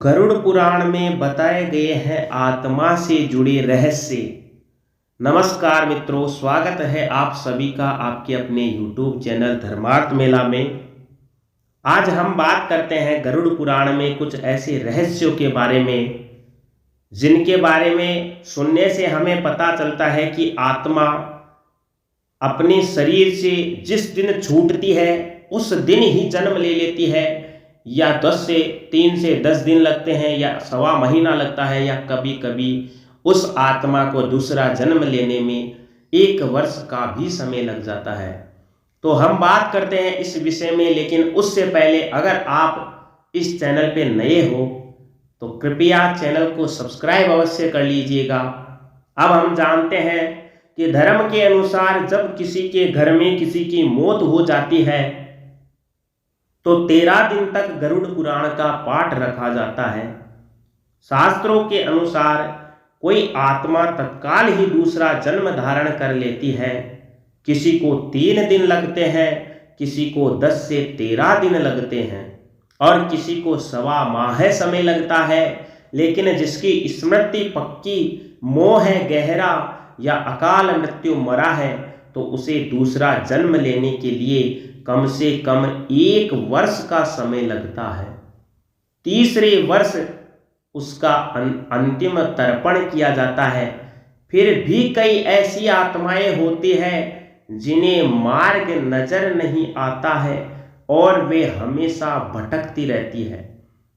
गरुड़ पुराण में बताए गए हैं आत्मा से जुड़े रहस्य। नमस्कार मित्रों, स्वागत है आप सभी का आपके अपने YouTube चैनल धर्मार्थ मेला में। आज हम बात करते हैं गरुड़ पुराण में कुछ ऐसे रहस्यों के बारे में जिनके बारे में सुनने से हमें पता चलता है कि आत्मा अपने शरीर से जिस दिन छूटती है उस दिन ही जन्म ले लेती है, या 3 से 10 दिन लगते हैं, या सवा महीना लगता है, या कभी कभी उस आत्मा को दूसरा जन्म लेने में 1 वर्ष का भी समय लग जाता है। तो हम बात करते हैं इस विषय में, लेकिन उससे पहले अगर आप इस चैनल पे नए हो तो कृपया चैनल को सब्सक्राइब अवश्य कर लीजिएगा। अब हम जानते हैं कि धर्म के अनुसार जब किसी के घर में किसी की मौत हो जाती है तो 13 दिन तक गरुड़ पुराण का पाठ रखा जाता है। शास्त्रों के अनुसार कोई आत्मा तत्काल ही दूसरा जन्म धारण कर लेती है। किसी को 3 दिन लगते हैं, किसी को 10 से 13 दिन लगते हैं और किसी को सवा माह समय लगता है। लेकिन जिसकी स्मृति पक्की, मोह है गहरा या अकाल मृत्यु मरा है तो उसे दूसरा जन्म लेने के लिए कम से कम 1 वर्ष का समय लगता है। तीसरे वर्ष उसका अंतिम तर्पण किया जाता है। फिर भी कई ऐसी आत्माएं होती हैं जिन्हें मार्ग नजर नहीं आता है और वे हमेशा भटकती रहती है।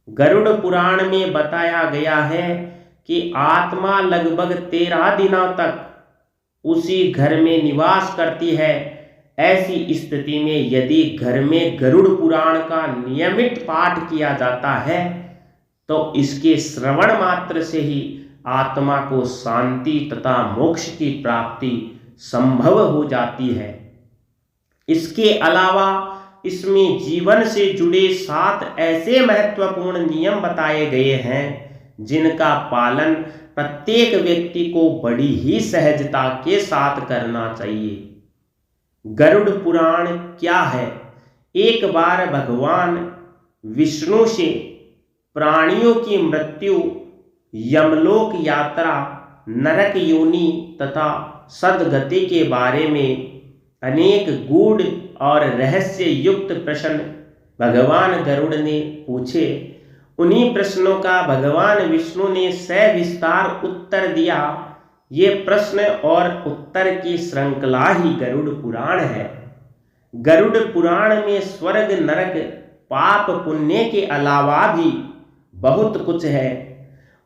गरुड़ पुराण में बताया गया है कि आत्मा लगभग 13 दिनों तक उसी घर में निवास करती है। ऐसी स्थिति में यदि घर में गरुड़ पुराण का नियमित पाठ किया जाता है तो इसके श्रवण मात्र से ही आत्मा को शांति तथा मोक्ष की प्राप्ति संभव हो जाती है। इसके अलावा इसमें जीवन से जुड़े 7 ऐसे महत्वपूर्ण नियम बताए गए हैं जिनका पालन प्रत्येक व्यक्ति को बड़ी ही सहजता के साथ करना चाहिए। गरुड़ पुराण क्या है? एक बार भगवान विष्णु से प्राणियों की मृत्यु, यमलोक यात्रा, नरक योनि तथा सद्गति के बारे में अनेक गूढ़ और रहस्य युक्त प्रश्न भगवान गरुड़ ने पूछे। उन्हीं प्रश्नों का भगवान विष्णु ने सविस्तार उत्तर दिया। ये प्रश्न और उत्तर की श्रृंखला ही गरुड़ पुराण है। गरुड़ पुराण में स्वर्ग नरक, पाप पुण्य के अलावा भी बहुत कुछ है।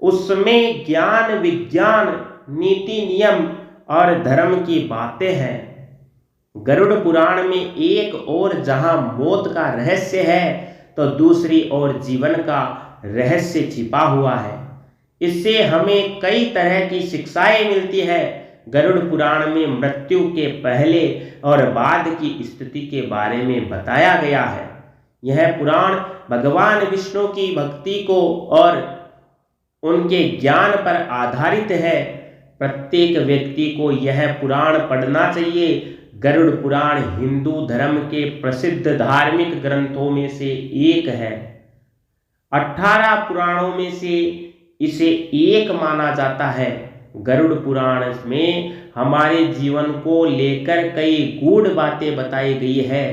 उसमें ज्ञान, विज्ञान, नीति, नियम और धर्म की बातें हैं। गरुड़ पुराण में एक ओर जहां मौत का रहस्य है तो दूसरी ओर जीवन का रहस्य छिपा हुआ है। इससे हमें कई तरह की शिक्षाएं मिलती है। गरुड़ पुराण में मृत्यु के पहले और बाद की स्थिति के बारे में बताया गया है। यह पुराण भगवान विष्णु की भक्ति को और उनके ज्ञान पर आधारित है। प्रत्येक व्यक्ति को यह पुराण पढ़ना चाहिए। गरुड़ पुराण हिंदू धर्म के प्रसिद्ध धार्मिक ग्रंथों में से एक है। 18 पुराणों में से इसे एक माना जाता है। गरुड़ पुराण में हमारे जीवन को लेकर कई गूढ़ बातें बताई गई है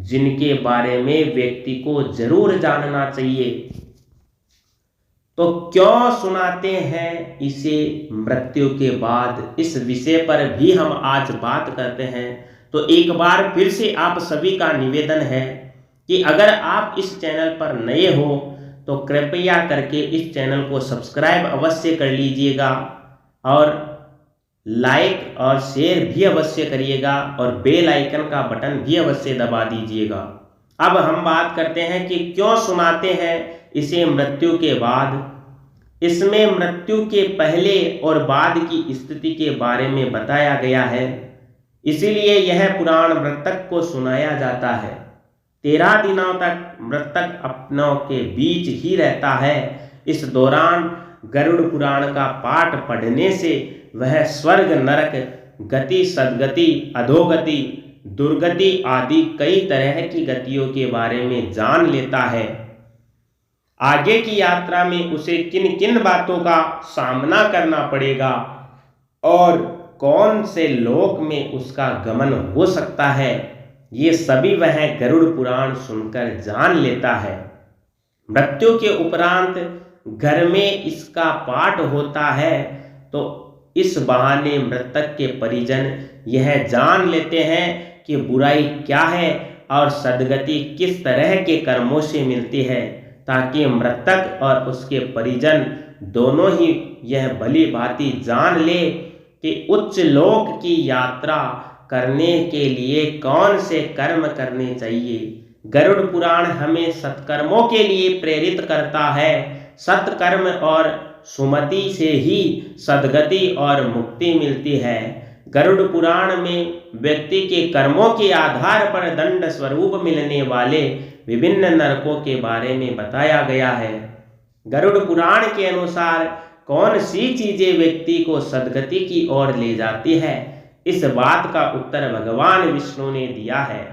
जिनके बारे में व्यक्ति को जरूर जानना चाहिए। तो क्यों सुनाते हैं इसे मृत्यु के बाद, इस विषय पर भी हम आज बात करते हैं। तो एक बार फिर से आप सभी का निवेदन है कि अगर आप इस चैनल पर नए हो तो कृपया करके इस चैनल को सब्सक्राइब अवश्य कर लीजिएगा और लाइक और शेयर भी अवश्य करिएगा और बेल आइकन का बटन भी अवश्य दबा दीजिएगा। अब हम बात करते हैं कि क्यों सुनाते हैं इसे मृत्यु के बाद। इसमें मृत्यु के पहले और बाद की स्थिति के बारे में बताया गया है, इसीलिए यह पुराण मृतक को सुनाया जाता है। 13 दिनों तक मृतक अपनों के बीच ही रहता है। इस दौरान गरुड़ पुराण का पाठ पढ़ने से वह स्वर्ग नरक, गति, सद्गति, अधोगति, दुर्गति आदि कई तरह की गतियों के बारे में जान लेता है। आगे की यात्रा में उसे किन किन बातों का सामना करना पड़ेगा और कौन से लोक में उसका गमन हो सकता है, ये सभी वह गरुड़ पुराण सुनकर जान लेता है। मृत्यु के उपरांत घर में इसका पाठ होता है तो इस बहाने मृतक के परिजन यह जान लेते हैं कि बुराई क्या है और सद्गति किस तरह के कर्मों से मिलती है, ताकि मृतक और उसके परिजन दोनों ही यह भली भांति जान ले कि उच्च लोक की यात्रा करने के लिए कौन से कर्म करने चाहिए। गरुड़ पुराण हमें सत्कर्मों के लिए प्रेरित करता है। सत्कर्म और सुमति से ही सद्गति और मुक्ति मिलती है। गरुड़ पुराण में व्यक्ति के कर्मों के आधार पर दंड स्वरूप मिलने वाले विभिन्न नरकों के बारे में बताया गया है। गरुड़ पुराण के अनुसार कौन सी चीजें व्यक्ति को सद्गति की ओर ले जाती है, इस बात का उत्तर भगवान विष्णु ने दिया है।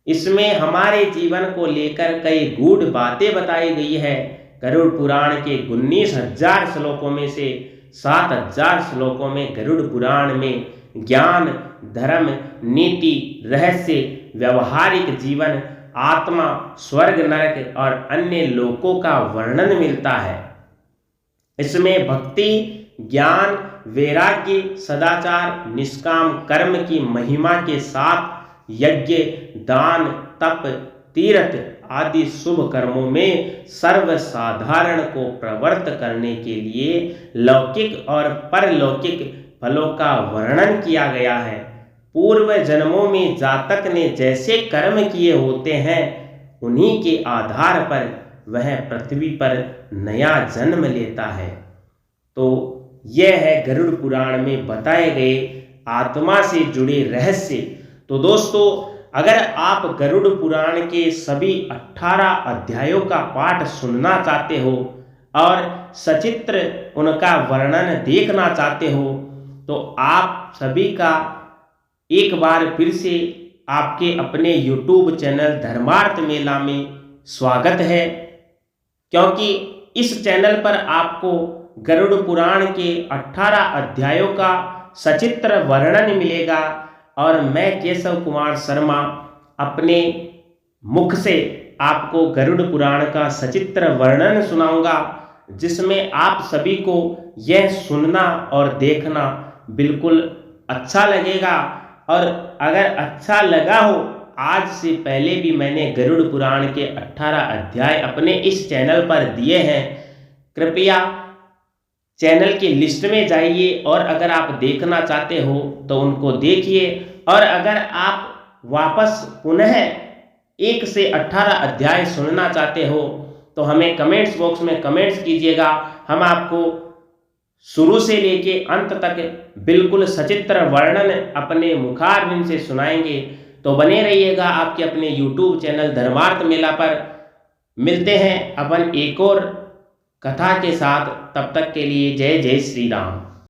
इसमें हमारे जीवन को लेकर कई गूढ़ बातें बताई गई है। गरुड़ पुराण के 19,000 श्लोकों में से 7,000 श्लोकों में गरुड़ पुराण में ज्ञान, धर्म, नीति, रहस्य, व्यवहारिक जीवन, आत्मा, स्वर्ग, नरक और अन्य लोकों का वर्णन मिलता है। इसमें भक्ति, ज्ञान, वैराग्य, सदाचार, निष्काम कर्म की महिमा के साथ यज्ञ, दान, तप, तीर्थ आदि शुभ कर्मों में सर्वसाधारण को प्रवृत्त करने के लिए लौकिक और परलौकिक फलों का वर्णन किया गया है। पूर्व जन्मों में जातक ने जैसे कर्म किए होते हैं उन्हीं के आधार पर वह पृथ्वी पर नया जन्म लेता है। तो यह है गरुड़ पुराण में बताए गए आत्मा से जुड़े रहस्य। तो दोस्तों, अगर आप गरुड़ पुराण के सभी 18 अध्यायों का पाठ सुनना चाहते हो और सचित्र उनका वर्णन देखना चाहते हो तो आप सभी का एक बार फिर से आपके अपने YouTube चैनल धर्मार्थ मेला में स्वागत है, क्योंकि इस चैनल पर आपको गरुड़ पुराण के 18 अध्यायों का सचित्र वर्णन मिलेगा और मैं केशव कुमार शर्मा अपने मुख से आपको गरुड़ पुराण का सचित्र वर्णन सुनाऊंगा, जिसमें आप सभी को यह सुनना और देखना बिल्कुल अच्छा लगेगा। और अगर अच्छा लगा हो, आज से पहले भी मैंने गरुड़ पुराण के 18 अध्याय अपने इस चैनल पर दिए हैं। कृपया चैनल की लिस्ट में जाइए और अगर आप देखना चाहते हो तो उनको देखिए। और अगर आप वापस पुनः 1 से 18 अध्याय सुनना चाहते हो तो हमें कमेंट्स बॉक्स में कमेंट्स कीजिएगा। हम आपको शुरू से लेके अंत तक बिल्कुल सचित्र वर्णन अपने मुखारबिंद से सुनाएंगे। तो बने रहिएगा आपके अपने YouTube चैनल धर्मार्थ मेला पर। मिलते हैं अपन एक और कथा के साथ, तब तक के लिए जय जय श्री राम।